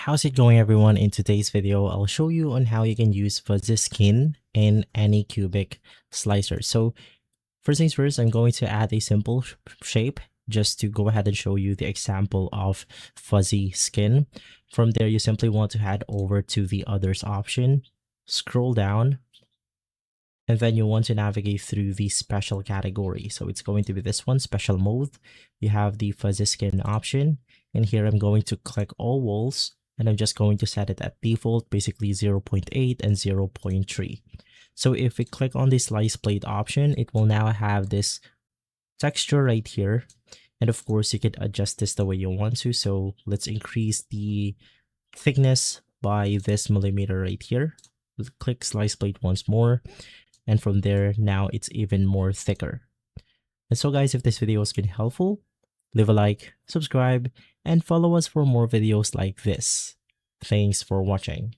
How's it going, everyone? In today's video, I'll show you on how you can use fuzzy skin in Anycubic Slicer. So first things first, I'm going to add a simple shape just to go ahead and show you the example of fuzzy skin. From there, you simply want to head over to the others option, scroll down, and then you want to navigate through the special category. So it's going to be this one, special mode. You have the fuzzy skin option, and here I'm going to click all walls, and I'm just going to set it at default, basically 0.8 and 0.3. So if we click on the slice plate option, it will now have this texture right here. And of course, you can adjust this the way you want to. So let's increase the thickness by this millimeter right here. Click slice plate once more. And from there, now it's even more thicker. And so guys, if this video has been helpful, leave a like, subscribe, and follow us for more videos like this. Thanks for watching.